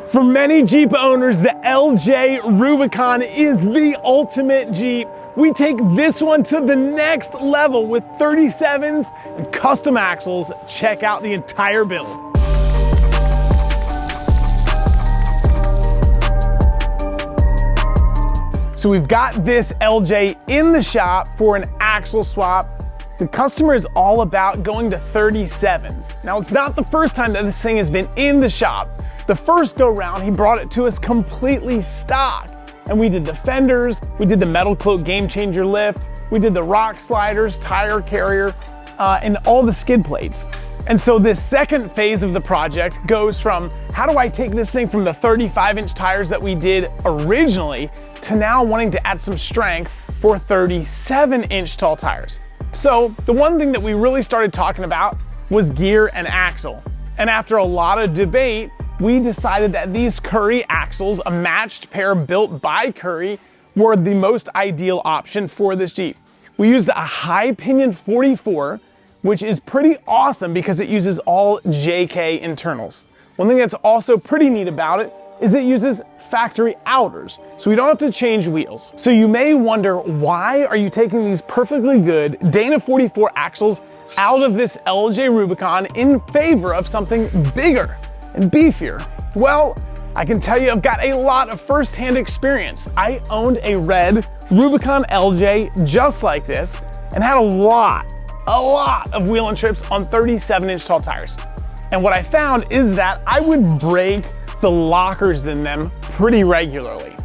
For many Jeep owners, the LJ Rubicon is the ultimate Jeep. We take this one to the next level with 37's and custom axles. Check out the entire build. So we've got this LJ in the shop for an axle swap. The customer is all about going to 37's. Now, it's not the first time that this thing has been in the shop. The first go round, he brought it to us completely stock. And we did the fenders, we did the Metalcloak game changer lift, we did the rock sliders, tire carrier, and all the skid plates. And so this second phase of the project goes from, how do I take this thing from the 35-inch tires that we did originally to now wanting to add some strength for 37-inch tall tires. So the one thing that we really started talking about was gear and axle. And after a lot of debate, we decided that these Currie axles, a matched pair built by Currie, were the most ideal option for this Jeep. We used a high pinion 44, which is pretty awesome because it uses all JK internals. One thing that's also pretty neat about it is it uses factory outers, so we don't have to change wheels. So you may wonder, why are you taking these perfectly good Dana 44 axles out of this LJ Rubicon in favor of something bigger and beefier? Well, I can tell you I've got a lot of first-hand experience. I owned a red Rubicon LJ just like this and had a lot of wheel and trips on 37-inch tall tires. And what I found is that I would break the lockers in them pretty regularly.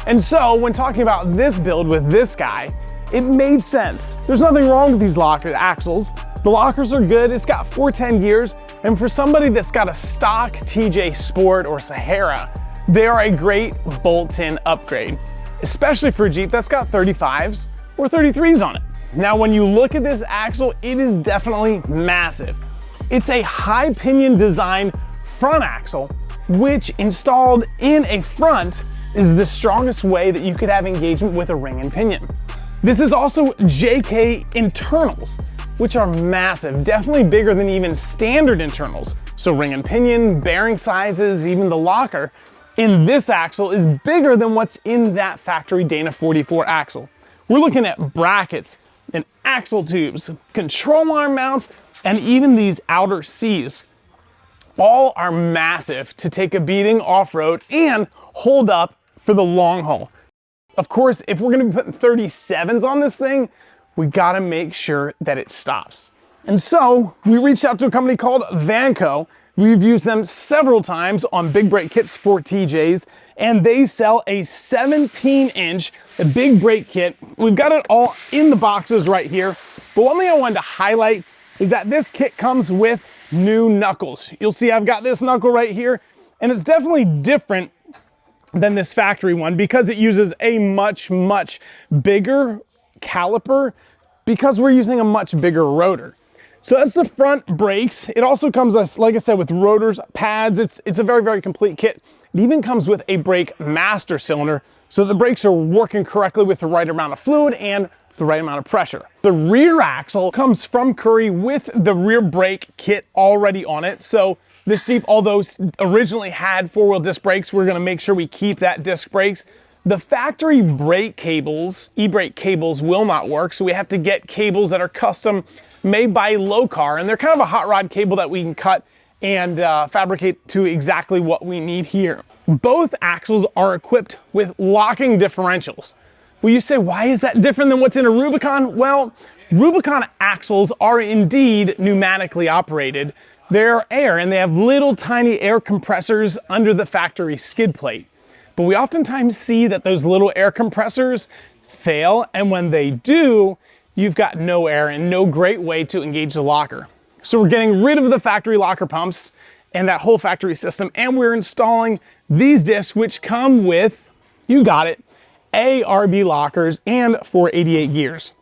And so when talking about this build with this guy, it made sense. There's nothing wrong with these axles. The lockers are good, it's got 410 gears, and for somebody that's got a stock TJ Sport or Sahara, they are a great bolt-in upgrade, especially for a Jeep that's got 35s or 33s on it. Now, when you look at this axle, it is definitely massive. It's a high pinion design front axle, which installed in a front is the strongest way that you could have engagement with a ring and pinion. This is also JK internals, which are massive, definitely bigger than even standard internals. So ring and pinion, bearing sizes, even the locker in this axle is bigger than what's in that factory Dana 44 axle. We're looking at brackets and axle tubes, control arm mounts, and even these outer C's. All are massive to take a beating off-road and hold up for the long haul. Of course, if we're gonna be putting 37s on this thing, we gotta make sure that it stops. And so we reached out to a company called Vanco. We've used them several times on big brake kits for TJs, and they sell a 17-inch big brake kit. We've got it all in the boxes right here. But one thing I wanted to highlight is that this kit comes with new knuckles. You'll see I've got this knuckle right here, and it's definitely different than this factory one because it uses a much bigger caliper because we're using a much bigger rotor. So that's the front brakes. It also comes, like I said, with rotors, pads. It's a very complete kit. It even comes with a brake master cylinder, so the brakes are working correctly with the right amount of fluid and the right amount of pressure. The rear axle comes from Currie with the rear brake kit already on it. So this Jeep, although originally had four-wheel disc brakes, we're gonna make sure we keep that disc brakes. The factory brake cables, e-brake cables, will not work, so we have to get cables that are custom made by Locar, and they're kind of a hot rod cable that we can cut and fabricate to exactly what we need here. Both axles are equipped with locking differentials. Well, you say, why is that different than what's in a Rubicon? Well, Rubicon axles are indeed pneumatically operated. They're air, and they have little tiny air compressors under the factory skid plate. But we oftentimes see that those little air compressors fail, and when they do, you've got no air and no great way to engage the locker. So we're getting rid of the factory locker pumps and that whole factory system, and we're installing these diffs, which come with, you got it, ARB lockers and 488 gears.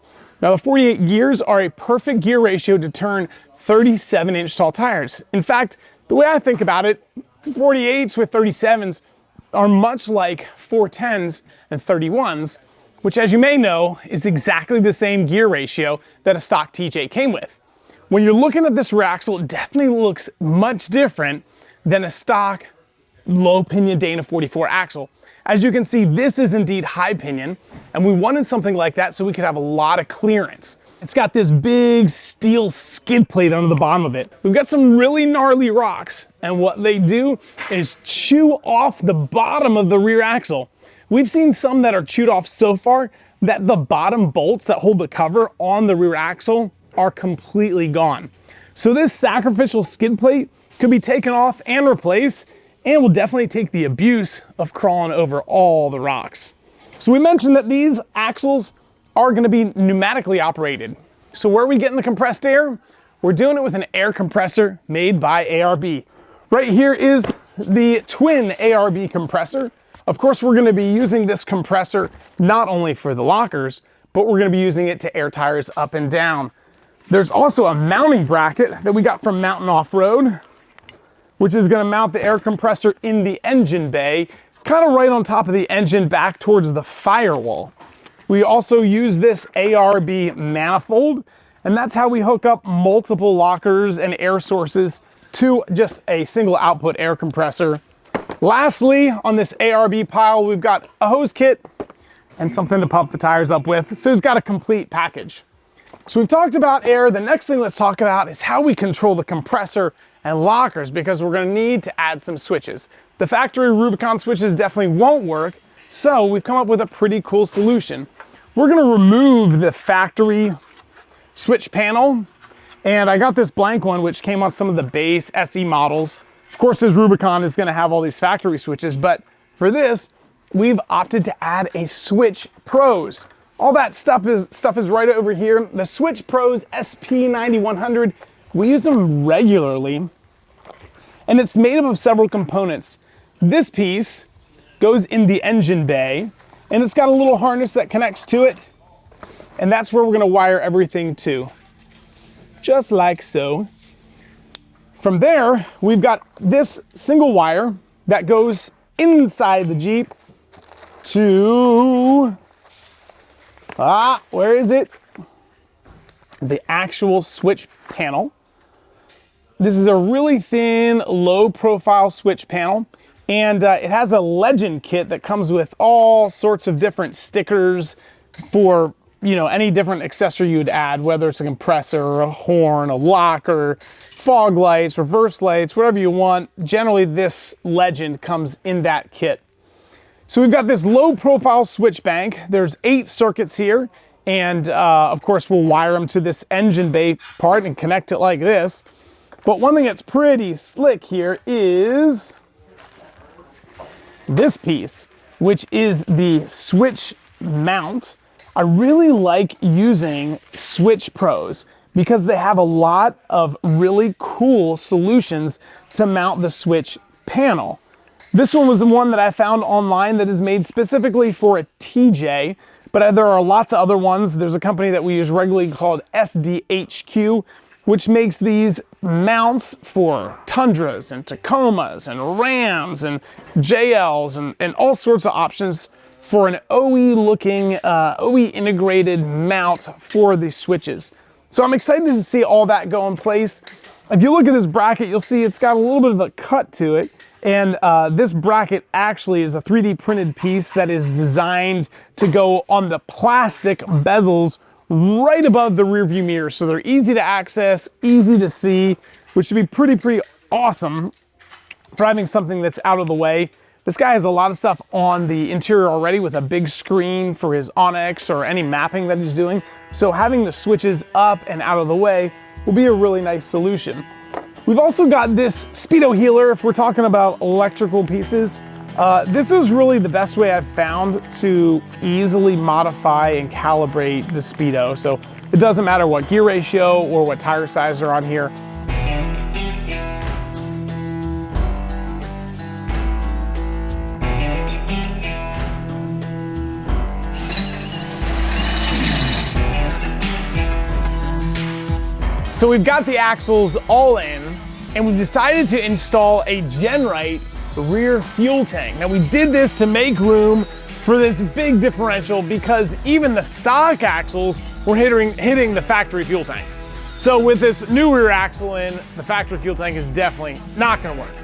Now the 48 gears are a perfect gear ratio to turn 37-inch tall tires. In fact, the way I think about it, 48s with 37s are much like 410s and 31s, which, as you may know, is exactly the same gear ratio that a stock TJ came with. When you're looking at this rear axle, it definitely looks much different than a stock low pinion Dana 44 axle. As you can see, this is indeed high pinion, and we wanted something like that so we could have a lot of clearance. It's got this big steel skid plate under the bottom of it. We've got some really gnarly rocks, and what they do is chew off the bottom of the rear axle. We've seen some that are chewed off so far that the bottom bolts that hold the cover on the rear axle are completely gone. So this sacrificial skid plate could be taken off and replaced, and will definitely take the abuse of crawling over all the rocks. So we mentioned that these axles are gonna be pneumatically operated. So where are we getting the compressed air? We're doing it with an air compressor made by ARB. Right here is the twin ARB compressor. Of course, we're gonna be using this compressor not only for the lockers, but we're gonna be using it to air tires up and down. There's also a mounting bracket that we got from Mountain Off-Road, which is gonna mount the air compressor in the engine bay, kind of right on top of the engine back towards the firewall. We also use this ARB manifold, and that's how we hook up multiple lockers and air sources to just a single output air compressor. Lastly, on this ARB pile, we've got a hose kit and something to pump the tires up with. So it's got a complete package. So we've talked about air. The next thing let's talk about is how we control the compressor and lockers, because we're gonna need to add some switches. The factory Rubicon switches definitely won't work, so we've come up with a pretty cool solution. We're gonna remove the factory switch panel, and I got this blank one which came on some of the base SE models. Of course, this Rubicon is gonna have all these factory switches, but for this, we've opted to add a Switch Pros. All that stuff is right over here. The Switch Pros SP9100, we use them regularly, and it's made up of several components. This piece goes in the engine bay, and it's got a little harness that connects to it, and that's where we're gonna wire everything to, just like so. From there, we've got this single wire that goes inside the Jeep to, where is it? The actual switch panel. This is a really thin, low profile switch panel, and it has a legend kit that comes with all sorts of different stickers for, you know, any different accessory you'd add, whether it's a compressor, or a horn, a locker, fog lights, reverse lights, whatever you want. Generally, this legend comes in that kit. So we've got this low profile switch bank. There's 8 circuits here, and of course we'll wire them to this engine bay part and connect it like this. But one thing that's pretty slick here is this piece, which is the switch mount. I really like using Switch Pros because they have a lot of really cool solutions to mount the switch panel. This one was the one that I found online that is made specifically for a TJ, but there are lots of other ones. There's a company that we use regularly called SDHQ, which makes these mounts for Tundras and Tacomas and Rams and JLs and all sorts of options for an OE-looking, OE integrated mount for the switches. So I'm excited to see all that go in place. If you look at this bracket, you'll see it's got a little bit of a cut to it. And this bracket actually is a 3D printed piece that is designed to go on the plastic bezels right above the rear view mirror. So they're easy to access, easy to see, which should be pretty awesome for having something that's out of the way. This guy has a lot of stuff on the interior already with a big screen for his Onyx or any mapping that he's doing. So having the switches up and out of the way will be a really nice solution. We've also got this speedo healer if we're talking about electrical pieces. This is really the best way I've found to easily modify and calibrate the speedo. So it doesn't matter what gear ratio or what tire size are on here. So we've got the axles all in, and we've decided to install a GenRight rear fuel tank. Now we did this to make room for this big differential because even the stock axles were hitting the factory fuel tank. So with this new rear axle in, the factory fuel tank is definitely not gonna work.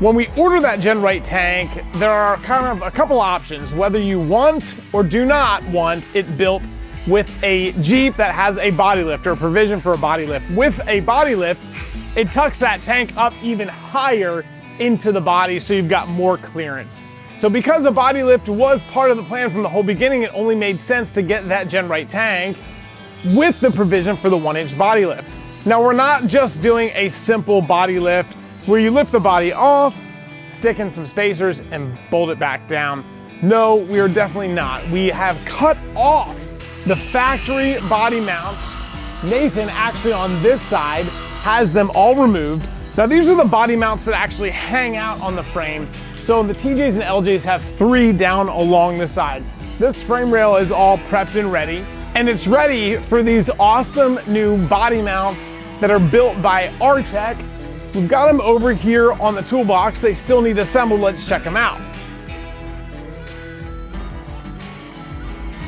When we order that GenRight tank, there are kind of a couple options, whether you want or do not want it built with a Jeep that has a body lift or a provision for a body lift. With a body lift, it tucks that tank up even higher into the body so you've got more clearance. So because a body lift was part of the plan from the whole beginning, it only made sense to get that GenRight tank with the provision for the 1-inch body lift. Now we're not just doing a simple body lift where you lift the body off, stick in some spacers, and bolt it back down. No, we are definitely not. We have cut off the factory body mounts. Nathan, actually on this side, has them all removed. Now these are the body mounts that actually hang out on the frame. So the TJs and LJs have 3 down along the side. This frame rail is all prepped and ready, and it's ready for these awesome new body mounts that are built by Artec. We've got them over here on the toolbox. They still need assembled. Let's check them out.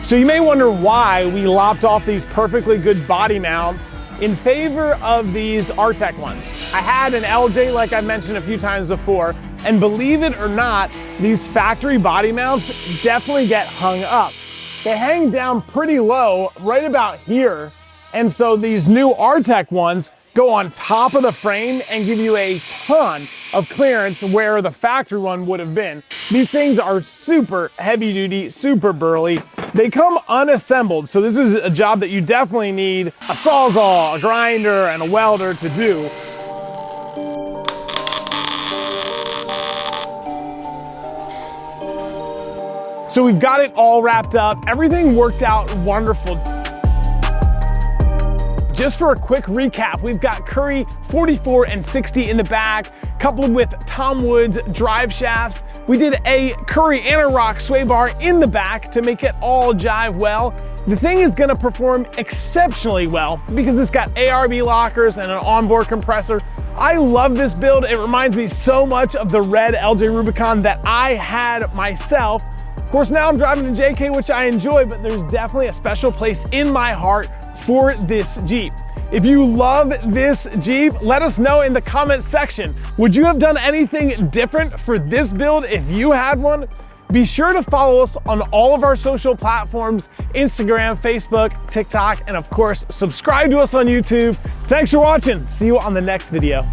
So you may wonder why we lopped off these perfectly good body mounts in favor of these Artec ones. I had an LJ, like I mentioned a few times before, and believe it or not, these factory body mounts definitely get hung up. They hang down pretty low, right about here. And so these new Artec ones go on top of the frame and give you a ton of clearance where the factory one would have been. These things are super heavy duty, super burly. They come unassembled, so this is a job that you definitely need a sawzall, a grinder, and a welder to do. So we've got it all wrapped up. Everything worked out wonderful. Just for a quick recap, we've got Currie 44 and 60 in the back, coupled with Tom Wood's drive shafts. We did a Currie and a rock sway bar in the back to make it all jive well. The thing is gonna perform exceptionally well because it's got ARB lockers and an onboard compressor. I love this build. It reminds me so much of the red LJ Rubicon that I had myself. Of course, now I'm driving a JK, which I enjoy, but there's definitely a special place in my heart for this Jeep. If you love this Jeep, let us know in the comments section. Would you have done anything different for this build if you had one? Be sure to follow us on all of our social platforms, Instagram, Facebook, TikTok, and of course, subscribe to us on YouTube. Thanks for watching. See you on the next video.